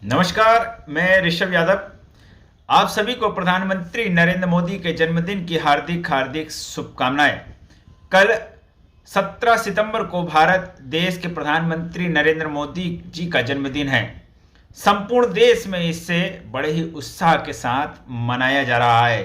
नमस्कार, मैं ऋषभ यादव। आप सभी को प्रधानमंत्री नरेंद्र मोदी के जन्मदिन की हार्दिक हार्दिक शुभकामनाएं। कल 17 सितंबर को भारत देश के प्रधानमंत्री नरेंद्र मोदी जी का जन्मदिन है। संपूर्ण देश में इसे बड़े ही उत्साह के साथ मनाया जा रहा है।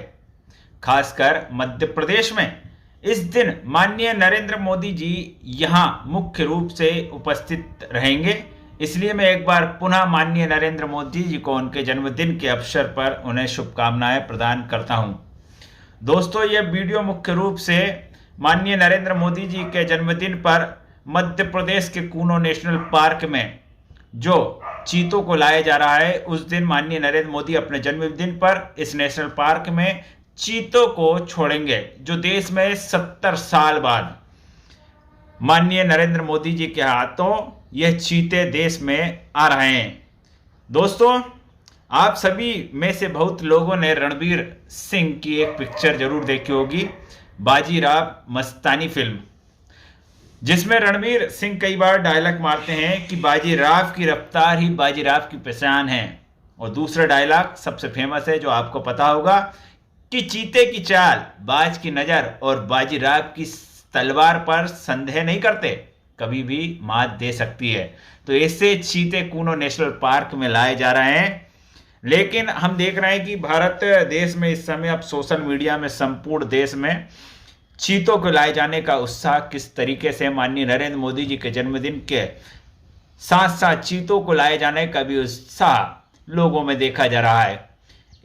खासकर मध्य प्रदेश में इस दिन माननीय नरेंद्र मोदी जी यहां मुख्य रूप से उपस्थित रहेंगे। इसलिए मैं एक बार पुनः माननीय नरेंद्र मोदी जी को उनके जन्मदिन के अवसर पर उन्हें शुभकामनाएं प्रदान करता हूं। दोस्तों, यह वीडियो मुख्य रूप से माननीय नरेंद्र मोदी जी के जन्मदिन पर मध्य प्रदेश के कूनो नेशनल पार्क में जो चीतों को लाया जा रहा है, उस दिन माननीय नरेंद्र मोदी अपने जन्मदिन पर इस नेशनल पार्क में चीतों को छोड़ेंगे, जो देश में 70 साल बाद माननीय नरेंद्र मोदी जी के हाथों यह चीते देश में आ रहे हैं। दोस्तों, आप सभी में से बहुत लोगों ने रणवीर सिंह की एक पिक्चर जरूर देखी होगी, बाजीराव मस्तानी फिल्म, जिसमें रणवीर सिंह कई बार डायलॉग मारते हैं कि बाजीराव की रफ्तार ही बाजीराव की पहचान है। और दूसरा डायलॉग सबसे फेमस है, जो आपको पता होगा, कि चीते की चाल, बाज की नजर और बाजीराव की तलवार पर संदेह नहीं करते, कभी भी मात दे सकती है। तो ऐसे चीते कूनो नेशनल पार्क में लाए जा रहे हैं। लेकिन हम देख रहे हैं कि भारत देश में इस समय अब सोशल मीडिया में संपूर्ण देश में चीतों को लाए जाने का उत्साह किस तरीके से माननीय नरेंद्र मोदी जी के जन्मदिन के साथ साथ चीतों को लाए जाने का भी उत्साह लोगों में देखा जा रहा है।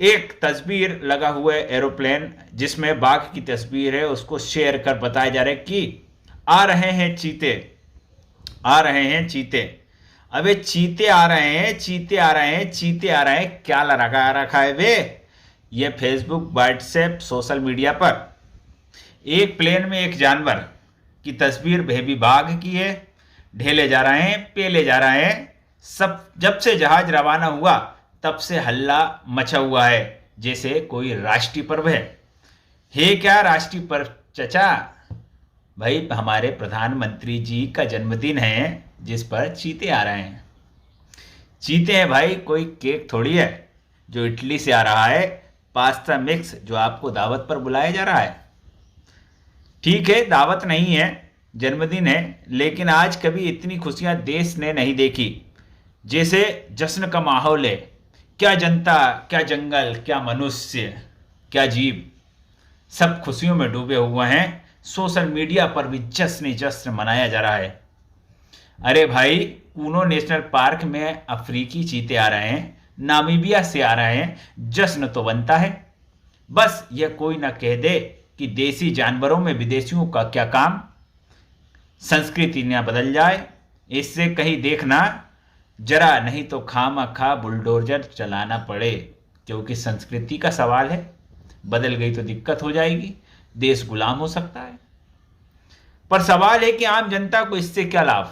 एक तस्वीर लगा हुआ है एरोप्लेन, जिसमें बाघ की तस्वीर है, उसको शेयर कर बताया जा रहा है कि आ रहे हैं चीते, आ रहे हैं चीते। अबे चीते आ रहे हैं, चीते आ रहे हैं, चीते आ रहे हैं, क्या लगा रखा है वे? ये फेसबुक, व्हाट्सएप, सोशल मीडिया पर एक प्लेन में एक जानवर की तस्वीर बेबी बाघ की है। ढेले जा रहे हैं, पेले जा रहे हैं। सब जब से जहाज रवाना हुआ तब से हल्ला मचा हुआ है, जैसे कोई राष्ट्रीय पर्व है क्या राष्ट्रीय पर्व चचा? भाई, हमारे प्रधानमंत्री जी का जन्मदिन है, जिस पर चीते आ रहे हैं। चीते हैं भाई, कोई केक थोड़ी है जो इटली से आ रहा है, पास्ता मिक्स जो आपको दावत पर बुलाया जा रहा है। ठीक है, दावत नहीं है, जन्मदिन है, लेकिन आज कभी इतनी खुशियां देश ने नहीं देखी जैसे जश्न का माहौल है। क्या जनता, क्या जंगल, क्या मनुष्य, क्या जीव, सब खुशियों में डूबे हुए हैं। सोशल मीडिया पर भी जश्न ही जश्न मनाया जा रहा है। अरे भाई, कूनो नेशनल पार्क में अफ्रीकी चीते आ रहे हैं, नामीबिया से आ रहे हैं, जश्न तो बनता है। बस यह कोई ना कह दे कि देसी जानवरों में विदेशियों का क्या काम, संस्कृति ना बदल जाए। इससे कहीं देखना जरा, नहीं तो खामखा बुलडोजर चलाना पड़े, क्योंकि संस्कृति का सवाल है। बदल गई तो दिक्कत हो जाएगी, देश गुलाम हो सकता है। पर सवाल है कि आम जनता को इससे क्या लाभ?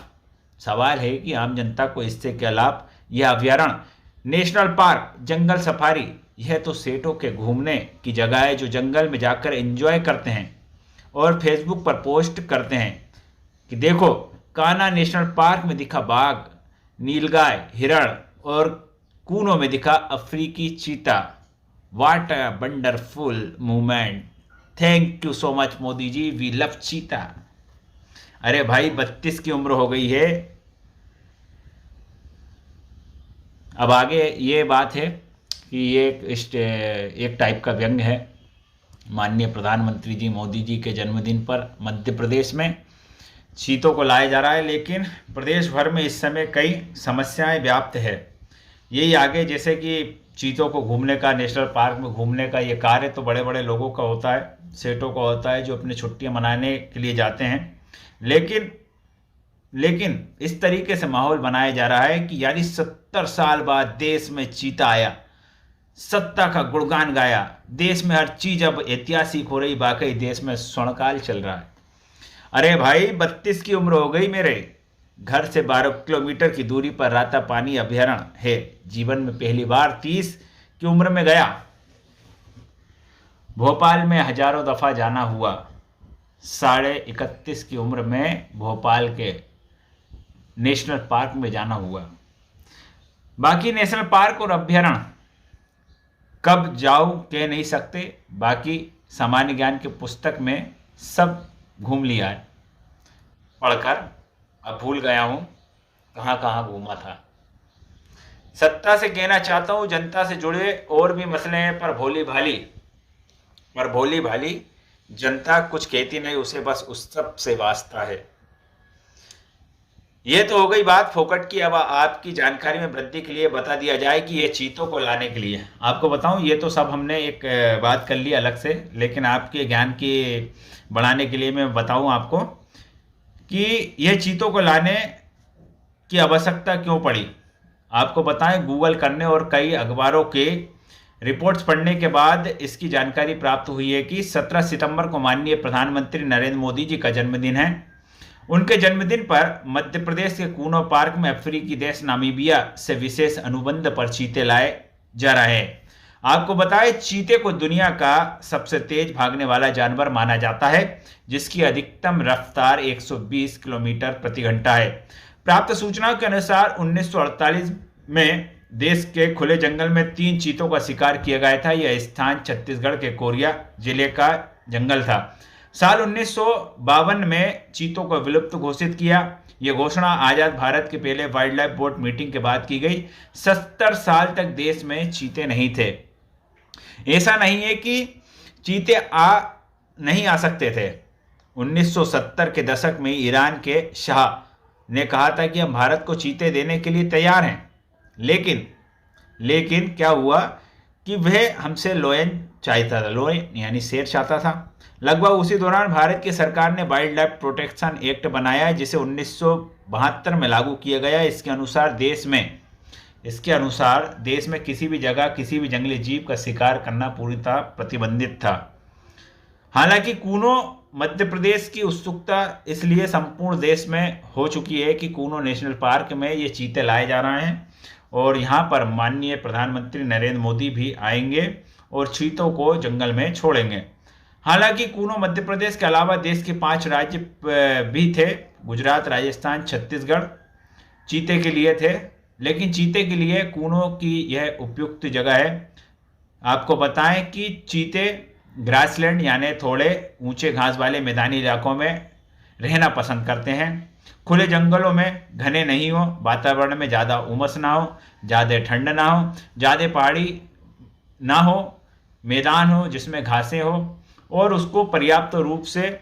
सवाल है कि आम जनता को इससे क्या लाभ? यह अभ्यारण्य, नेशनल पार्क, जंगल सफारी, यह तो सेठों के घूमने की जगह है, जो जंगल में जाकर एंजॉय करते हैं और फेसबुक पर पोस्ट करते हैं कि देखो, कान्हा नेशनल पार्क में दिखा बाघ, नीलगाय, हिरण, और कूनो में दिखा अफ्रीकी चीता। What a wonderful movement, thank you so much Modi ji, we love cheetah. अरे भाई, 32 की उम्र हो गई है। अब आगे ये बात है कि ये एक टाइप का व्यंग है। माननीय प्रधानमंत्री जी मोदी जी के जन्मदिन पर मध्य प्रदेश में चीतों को लाया जा रहा है, लेकिन प्रदेश भर में इस समय कई समस्याएं व्याप्त है। यही आगे, जैसे कि चीतों को घूमने का, नेशनल पार्क में घूमने का ये कार्य तो बड़े बड़े लोगों का होता है, सेठों का होता है, जो अपनी छुट्टियां मनाने के लिए जाते हैं। लेकिन इस तरीके से माहौल बनाया जा रहा है कि यानी 70 साल बाद देश में चीता आया, सत्ता का गुणगान गाया। देश में हर चीज अब ऐतिहासिक हो रही, वाकई देश में स्वर्णकाल चल रहा है। अरे भाई, 32 की उम्र हो गई मेरे। घर से 12 किलोमीटर की दूरी पर रातापानी अभ्यारण्य है। जीवन में पहली बार 30 की उम्र में गया। भोपाल में हजारों दफा जाना हुआ। 31.5 की उम्र में भोपाल के नेशनल पार्क में जाना हुआ। बाकी नेशनल पार्क और अभ्यारण्य कब जाऊं कह नहीं सकते, बाकी सामान्य ज्ञान की पुस्तक में सब घूम लिया है पढ़कर, अब भूल गया हूं कहाँ कहाँ घूमा था। सत्ता से कहना चाहता हूं जनता से जुड़े और भी मसले हैं, पर भोली भाली जनता कुछ कहती नहीं, उसे बस उस सब से वास्ता है। ये तो हो गई बात फोकट की। अब आपकी जानकारी में वृद्धि के लिए बता दिया जाए कि ये चीतों को लाने के लिए, आपको बताऊं ये तो सब हमने एक बात कर ली अलग से, लेकिन आपके ज्ञान की बढ़ाने के लिए मैं बताऊं आपको कि ये चीतों को लाने की आवश्यकता क्यों पड़ी। आपको बताएं, गूगल करने और कई अखबारों के रिपोर्ट्स पढ़ने के बाद इसकी जानकारी प्राप्त हुई है कि 17 सितंबर को माननीय प्रधानमंत्री नरेंद्र मोदी जी का जन्मदिन है। उनके जन्मदिन पर मध्य प्रदेश के कूनो पार्क में अफ्रीकी देश नामीबिया से विशेष अनुबंध पर चीते लाए जा रहे हैं। आपको बताएं, चीते को दुनिया का सबसे तेज भागने वाला जानवर माना जाता है, जिसकी अधिकतम रफ्तार 120 किलोमीटर प्रति घंटा है। प्राप्त सूचनाओं के अनुसार 1948 में देश के खुले जंगल में 3 चीतों का शिकार किया गया था। यह स्थान छत्तीसगढ़ के कोरिया जिले का जंगल था। साल 1952 में चीतों को विलुप्त घोषित किया। यह घोषणा आजाद भारत के पहले वाइल्ड लाइफ बोर्ड मीटिंग के बाद की गई। 70 साल तक देश में चीते नहीं थे। ऐसा नहीं है कि चीते नहीं आ सकते थे। 1970 के दशक में ईरान के शाह ने कहा था कि हम भारत को चीते देने के लिए तैयार हैं, लेकिन क्या हुआ कि वह हमसे लोयन चाहता था, लोयन यानी शेर चाहता था। लगभग उसी दौरान भारत की सरकार ने वाइल्ड लाइफ प्रोटेक्शन एक्ट बनाया, जिसे 1972 में लागू किया गया। इसके अनुसार देश में किसी भी जगह किसी भी जंगली जीव का शिकार करना पूरी तरह प्रतिबंधित था। हालांकि कूनो मध्य प्रदेश की उत्सुकता इसलिए संपूर्ण देश में हो चुकी है कि कूनो नेशनल पार्क में ये चीते लाए जा रहे हैं और यहाँ पर माननीय प्रधानमंत्री नरेंद्र मोदी भी आएंगे और चीतों को जंगल में छोड़ेंगे। हालांकि कूनो मध्य प्रदेश के अलावा देश के 5 राज्य भी थे, गुजरात, राजस्थान, छत्तीसगढ़ चीते के लिए थे, लेकिन चीते के लिए कूनो की यह उपयुक्त जगह है। आपको बताएं कि चीते ग्रासलैंड यानी थोड़े ऊंचे घास वाले मैदानी इलाकों में रहना पसंद करते हैं। खुले जंगलों में घने नहीं हो, वातावरण में ज़्यादा उमस ना हो, ज़्यादा ठंड ना हो, ज़्यादा पहाड़ी ना हो, मैदान हो जिसमें घासें हो और उसको पर्याप्त रूप से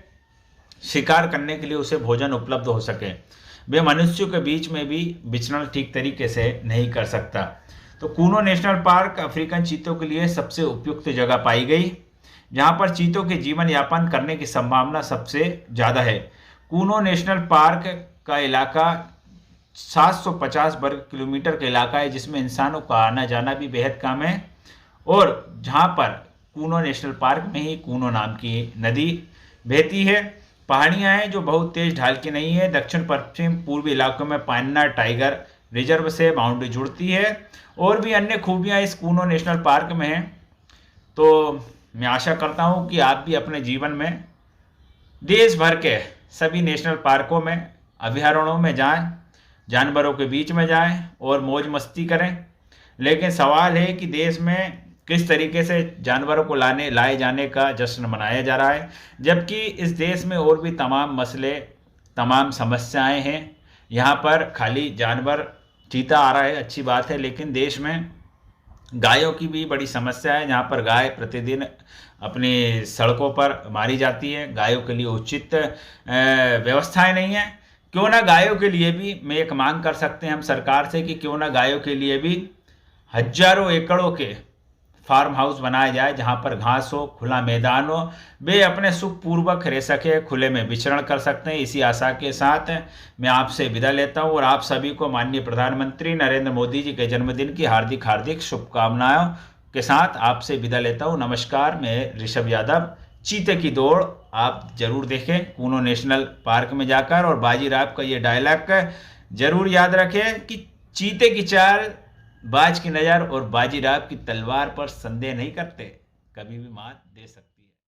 शिकार करने के लिए उसे भोजन उपलब्ध हो सके। वे मनुष्यों के बीच में भी विचरण ठीक तरीके से नहीं कर सकता। तो कूनो नेशनल पार्क अफ्रीकन चीतों के लिए सबसे उपयुक्त जगह पाई गई, जहाँ पर चीतों के जीवन यापन करने की संभावना सबसे ज़्यादा है। कूनो नेशनल पार्क का इलाका 750 वर्ग किलोमीटर का इलाका है, जिसमें इंसानों का आना जाना भी बेहद कम है और जहाँ पर कूनो नेशनल पार्क में ही कूनो नाम की नदी बहती है। पहाड़ियाँ हैं जो बहुत तेज ढाल की नहीं है। दक्षिण पश्चिम पूर्वी इलाकों में पन्ना टाइगर रिजर्व से बाउंड्री जुड़ती है और भी अन्य खूबियाँ इस कूनो नेशनल पार्क में हैं। तो मैं आशा करता हूँ कि आप भी अपने जीवन में देश भर के सभी नेशनल पार्कों में, अभयारण्यों में जाएं, जानवरों के बीच में जाएं और मौज मस्ती करें। लेकिन सवाल है कि देश में किस तरीके से जानवरों को लाए जाने का जश्न मनाया जा रहा है, जबकि इस देश में और भी तमाम मसले, तमाम समस्याएं हैं। यहाँ पर खाली जानवर चीता आ रहा है, अच्छी बात है, लेकिन देश में गायों की भी बड़ी समस्या है। जहाँ पर गाय प्रतिदिन अपनी सड़कों पर मारी जाती है, गायों के लिए उचित व्यवस्थाएं नहीं है। क्यों ना गायों के लिए भी मैं एक मांग कर सकते हैं हम सरकार से कि क्यों ना गायों के लिए भी हजारों एकड़ों के फार्म हाउस बनाया जाए, जहाँ पर घास हो, खुला मैदान हो, वे अपने सुखपूर्वक रह सके, खुले में विचरण कर सकते हैं। इसी आशा के साथ मैं आपसे विदा लेता हूँ और आप सभी को माननीय प्रधानमंत्री नरेंद्र मोदी जी के जन्मदिन की हार्दिक हार्दिक शुभकामनाओं के साथ आपसे विदा लेता हूँ। नमस्कार, मैं ऋषभ यादव। चीते की दौड़ आप जरूर देखें कूनो नेशनल पार्क में जाकर, और बाजीराव का ये डायलॉग जरूर याद रखें कि चीते की चाल, बाज की नज़र और बाजीराव की तलवार पर संदेह नहीं करते, कभी भी मात दे सकते।